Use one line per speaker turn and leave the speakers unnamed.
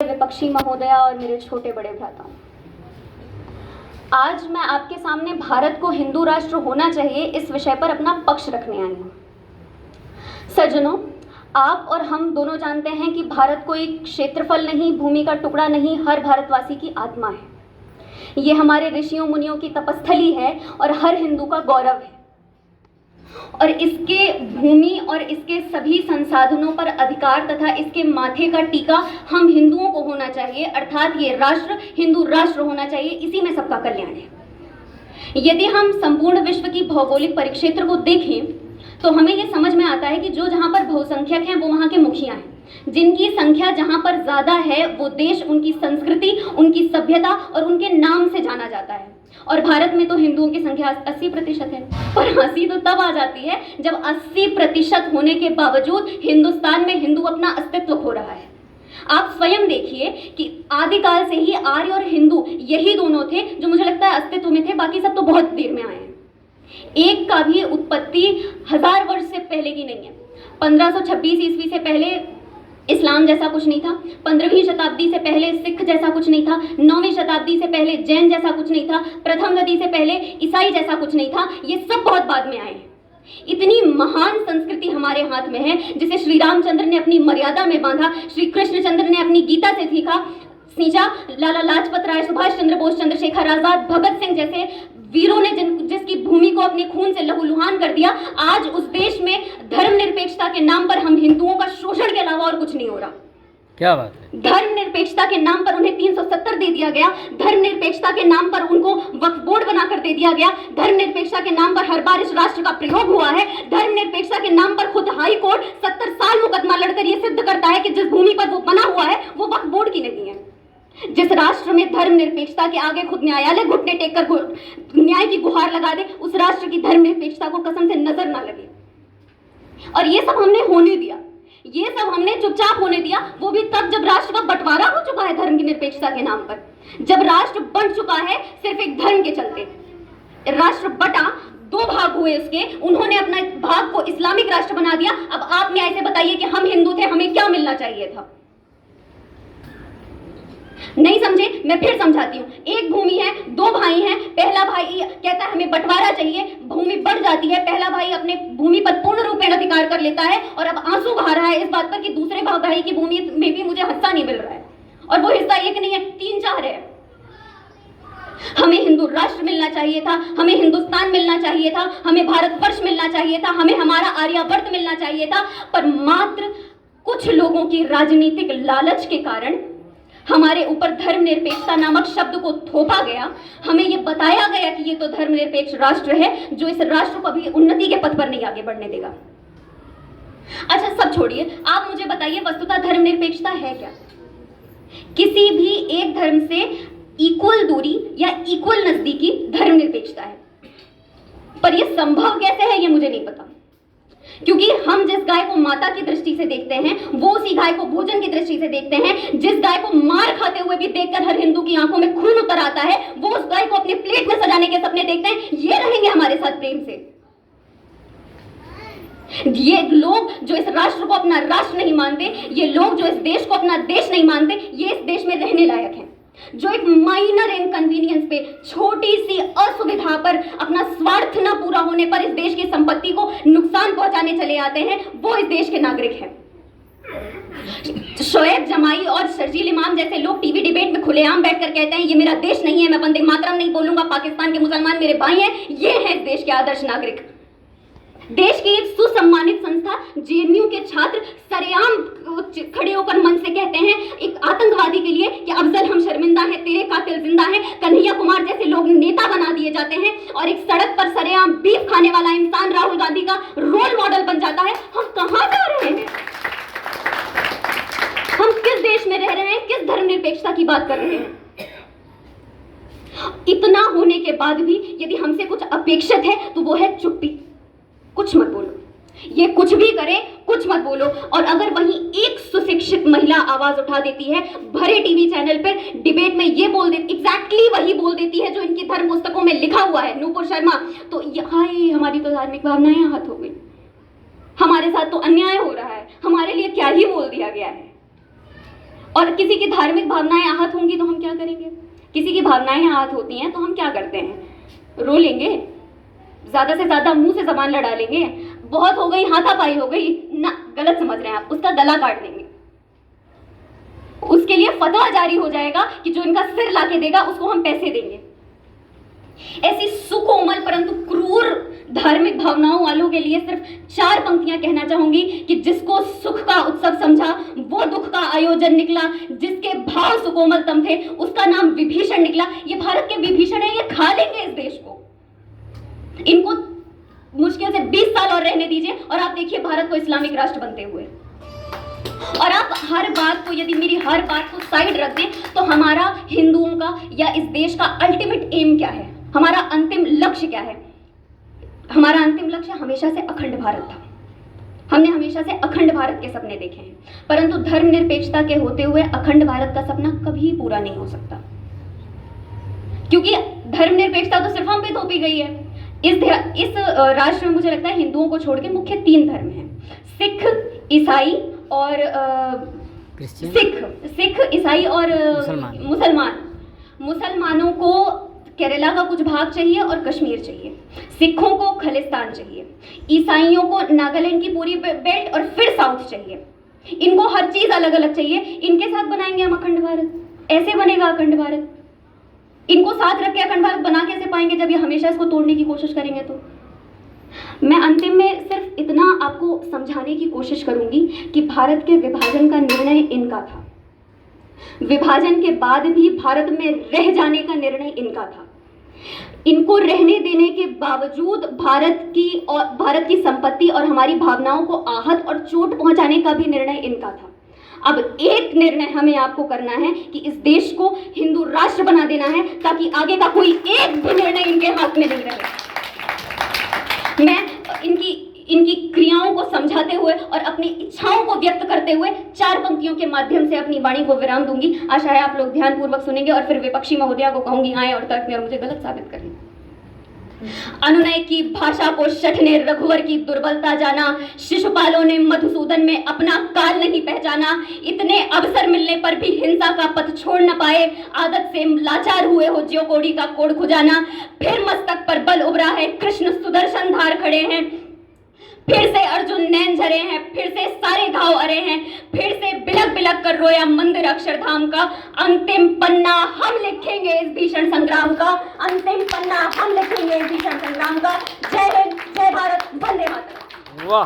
विपक्षी महोदया और मेरे छोटे बड़े भ्राताओं, आज मैं आपके सामने भारत को हिंदू राष्ट्र होना चाहिए इस विषय पर अपना पक्ष रखने आई हूँ। सज्जनों, आप और हम दोनों जानते हैं कि भारत कोई क्षेत्रफल नहीं, भूमि का टुकड़ा नहीं, हर भारतवासी की आत्मा है। ये हमारे ऋषियों मुनियों की तपस्थली है और हर हिंदू का गौरव है। और इसके भूमि और इसके सभी संसाधनों पर अधिकार तथा इसके माथे का टीका हम हिंदुओं को होना चाहिए, अर्थात ये राष्ट्र हिंदू राष्ट्र होना चाहिए। इसी में सबका कल्याण है। यदि हम संपूर्ण विश्व की भौगोलिक परिक्षेत्र को देखें तो हमें ये समझ में आता है कि जो जहाँ पर बहुसंख्यक हैं वो वहाँ के मुखिया हैं। जिनकी संख्या जहाँ पर ज़्यादा है वो देश, उनकी संस्कृति, उनकी सभ्यता और उनके नाम से जाना जाता है। और भारत में तो हिंदुओं की संख्या 80% है। पर हंसी तो तब आ जाती है जब 80% होने के बावजूद हिंदुस्तान में हिंदू अपना अस्तित्व खो रहा है। आप स्वयं देखिए कि आदिकाल से ही आर्य और हिंदू यही दोनों थे जो मुझे लगता है अस्तित्व में थे, बाकी सब तो बहुत देर में आए हैं। एक का भी उत्पत्ति 1000 वर्ष से पहले की नहीं है। 1526 ईस्वी से पहले इस्लाम जैसा कुछ नहीं था। 15वीं शताब्दी से पहले सिख जैसा कुछ नहीं था। 9वीं शताब्दी से पहले जैन जैसा कुछ नहीं था। प्रथम गति से पहले ईसाई जैसा कुछ नहीं था। ये सब बहुत बाद में आए हैं। इतनी महान संस्कृति हमारे हाथ में है जिसे श्री रामचंद्र ने अपनी मर्यादा में बांधा, श्री कृष्णचंद्र ने अपनी गीता से सींचा, लाला लाजपत राय, सुभाष चंद्र बोस, चंद्रशेखर आजाद, भगत सिंह जैसे वीरों ने जिसकी भूमि को अपने खून से लहूलुहान कर दिया। आज उस देश में धर्मनिरपेक्षता के नाम पर हम हिंदुओं का शोषण के अलावा और कुछ नहीं हो रहा। क्या बात है? धर्मनिरपेक्षता के नाम पर उन्हें 370 दे दिया गया। धर्मनिरपेक्षता के नाम पर उनको वक्फ बोर्ड बनाकर दे दिया गया। धर्मनिरपेक्षता के नाम पर हर बार इस राष्ट्र का प्रयोग हुआ है। धर्मनिरपेक्षता के नाम पर खुद हाई कोर्ट 70 साल मुकदमा लड़कर यह सिद्ध करता है कि जिस भूमि पर वो बना हुआ है वो वक्फ बोर्ड की नहीं है। जिस राष्ट्र में धर्मनिरपेक्षता के आगे खुद न्यायालय घुटने टेक कर न्याय की गुहार लगा दे, उस राष्ट्र की धर्मनिरपेक्षता को कसम से नजर ना लगे। और ये सब हमने होने दिया, ये सब हमने चुपचाप होने दिया, वो भी तब जब राष्ट्र का बंटवारा हो चुका है धर्म की निरपेक्षता के नाम पर। जब राष्ट्र बंट चुका है सिर्फ एक धर्म के चलते। राष्ट्र बटा, 2 भाग हुए उसके, उन्होंने अपना भाग को इस्लामिक राष्ट्र बना दिया। अब आप न्याय से बताइए कि हम हिंदू थे, हमें क्या मिलना चाहिए था? नहीं समझे? मैं फिर समझाती हूँ। एक भूमि है, 2 भाई हैं। पहला भाई कहता है हमें बंटवारा चाहिए, भूमि बढ़ जाती है। पहला भाई अपने भूमि पर पूर्ण रूपेण अधिकार कर लेता है और अब आंसू बहा रहा है इस बात पर कि दूसरे भाई की भूमि में भी मुझे हिस्सा नहीं मिल रहा है। और वो हिस्सा एक नहीं है, 3-4 है। हमें हिंदू राष्ट्र मिलना चाहिए था, हमें हिंदुस्तान मिलना चाहिए था, हमें भारतवर्ष मिलना चाहिए था, हमें हमारा आर्यावर्त मिलना चाहिए था। पर मात्र कुछ लोगों की राजनीतिक लालच के कारण हमारे ऊपर धर्मनिरपेक्षता नामक शब्द को थोपा गया। हमें यह बताया गया कि ये तो धर्मनिरपेक्ष राष्ट्र है जो इस राष्ट्र को भी उन्नति के पथ पर नहीं आगे बढ़ने देगा। अच्छा, सब छोड़िए, आप मुझे बताइए वस्तुतः धर्मनिरपेक्षता है क्या? किसी भी एक धर्म से इक्वल दूरी या इक्वल नजदीकी धर्मनिरपेक्षता है। पर यह संभव कैसे है ये मुझे नहीं पता, क्योंकि हम जिस गाय को माता की दृष्टि से देखते हैं वो उसी गाय को भोजन की दृष्टि से देखते हैं। जिस गाय को मार खाते हुए भी देखकर हर हिंदू की आंखों में खून उतर आता है वो उस गाय को अपने प्लेट में सजाने के सपने देखते हैं। ये रहेंगे हमारे साथ प्रेम से? ये लोग जो इस राष्ट्र को अपना राष्ट्र नहीं मानते, ये लोग जो इस देश को अपना देश नहीं मानते, ये इस देश में रहने लायक हैं। जो एक माइनर इनकन्वीनियंस पे, छोटी सी असुविधा पर, अपना स्वार्थ न पूरा होने पर इस देश की संपत्ति को नुकसान पहुंचाने चले आते हैं, वो इस देश के नागरिक हैं। शोएब जमाई और शर्जील इमाम जैसे लोग टीवी डिबेट में खुलेआम बैठकर कहते हैं ये मेरा देश नहीं है, मैं वंदे मातरम नहीं बोलूंगा, पाकिस्तान के मुसलमान मेरे भाई हैं। ये हैं इस देश के आदर्श नागरिक। देश की एक सुसम्मानित संस्था जेएनयू के छात्र सरेआम खड़े होकर मन से कहते हैं एक आतंकवादी के लिए कि अफजल हम शर्मिंदा हैं, तेरे कातिल जिंदा हैं। कन्हैया कुमार जैसे लोग नेता बना दिए जाते हैं और एक सड़क पर सरेआम बीफ खाने वाला इंसान राहुल गांधी का रोल मॉडल बन जाता है। हम कहां जा रहे हैं? हम किस देश में रह रहे हैं? किस धर्मनिरपेक्षता की बात कर रहे हैं? इतना होने के बाद भी यदि हमसे कुछ अपेक्षित है तो वो है चुप्पी। कुछ मत बोलो, ये कुछ भी करे, कुछ मत बोलो। और अगर वहीं एक सुशिक्षित महिला आवाज उठा देती है, भरे टीवी चैनल पर डिबेट में ये बोल देती, एग्जैक्टली वही बोल देती है जो इनकी धर्म पुस्तकों में लिखा हुआ है, नूपुर शर्मा, तो हाय हमारी तो धार्मिक भावनाएं आहत हो गई। हमारे साथ तो अन्याय हो रहा है, हमारे लिए क्या ही बोल दिया गया है। और किसी की धार्मिक भावनाएं आहत होंगी तो हम क्या करेंगे? किसी की भावनाएं आहत होती हैं तो हम क्या करते हैं? रो लेंगे, ज़्यादा से ज़्यादा मुंह से ज़बान लड़ा लेंगे, बहुत हो गई, हाथापाई हो गई ना, गलत समझ रहे हैं आप, उसका गला काट देंगे। उसके लिए फतवा जारी हो जाएगा कि जो इनका सिर लाके देगा उसको हम पैसे देंगे। ऐसी सुकोमल परंतु क्रूर धार्मिक भावनाओं वालों के लिए सिर्फ 4 पंक्तियां कहना चाहूंगी कि जिसको सुख का उत्सव समझा वो दुख का आयोजन निकला, जिसके भाव सुकोमलतम थे उसका नाम विभीषण निकला। ये भारत के विभीषण है, ये खा लेंगे इस देश को। इनको मुश्किल से 20 साल और रहने दीजिए और आप देखिए भारत को इस्लामिक राष्ट्र बनते हुए। और आप हर बात को, यदि मेरी हर बात को साइड रख दें तो हमारा हिंदुओं का या इस देश का अल्टीमेट एम क्या है, हमारा अंतिम लक्ष्य क्या है? हमारा अंतिम लक्ष्य हमेशा से अखंड भारत था। हमने हमेशा से अखंड भारत के सपने देखे हैं, परंतु धर्मनिरपेक्षता के होते हुए अखंड भारत का सपना कभी पूरा नहीं हो सकता, क्योंकि धर्मनिरपेक्षता तो सिर्फ हम पे थोपी गई है। इस राष्ट्र में मुझे लगता है हिंदुओं को छोड़ के मुख्य 3 धर्म हैं, सिख, ईसाई और सिख, ईसाई और मुसलमान। मुसलमानों को केरला का कुछ भाग चाहिए और कश्मीर चाहिए, सिखों को खालिस्तान चाहिए, ईसाइयों को नागालैंड की पूरी बेल्ट और फिर साउथ चाहिए। इनको हर चीज अलग अलग चाहिए। इनके साथ बनाएंगे हम अखंड भारत? ऐसे बनेगा अखंड भारत? इनको साथ रख के अखंड भारत बना कैसे पाएंगे जब ये हमेशा इसको तोड़ने की कोशिश करेंगे? तो मैं अंतिम में सिर्फ इतना आपको समझाने की कोशिश करूंगी कि भारत के विभाजन का निर्णय इनका था। विभाजन के बाद भी भारत में रह जाने का निर्णय इनका था। इनको रहने देने के बावजूद भारत की संपत्ति और हमारी भावनाओं को आहत और चोट पहुंचाने का भी निर्णय इनका था। अब एक निर्णय हमें आपको करना है कि इस देश को हिंदू राष्ट्र बना देना है, ताकि आगे का कोई एक भी निर्णय इनके हाथ में नहीं रहे। मैं इनकी क्रियाओं को समझाते हुए और अपनी इच्छाओं को व्यक्त करते हुए 4 पंक्तियों के माध्यम से अपनी वाणी को विराम दूंगी। आशा है आप लोग ध्यानपूर्वक सुनेंगे और फिर विपक्षी महोदया को कहूंगी आए और तर्क में और मुझे गलत साबित करें। अनुनय की भाषा को शठ ने रघुवर की दुर्बलता जाना, शिशुपालों ने मधुसूदन में अपना काल नहीं पहचाना, इतने अवसर मिलने पर भी हिंसा का पथ छोड़ न पाए, आदत से लाचार हुए हो ज्यों कोड़ी का कोड़ खुजाना, फिर मस्तक पर बल उभरा है, कृष्ण सुदर्शन धार खड़े हैं, फिर से अर्जुन नैन झरे हैं, फिर से सारे घाव अरे हैं, फिर से बिलक बिलक कर रोया मंदिर अक्षरधाम का, अंतिम पन्ना हम लिखेंगे इस भीषण संग्राम का, अंतिम पन्ना हम लिखेंगे इस भीषण संग्राम का। जय हिंद, जय भारत, वंदे मातरम। वाह।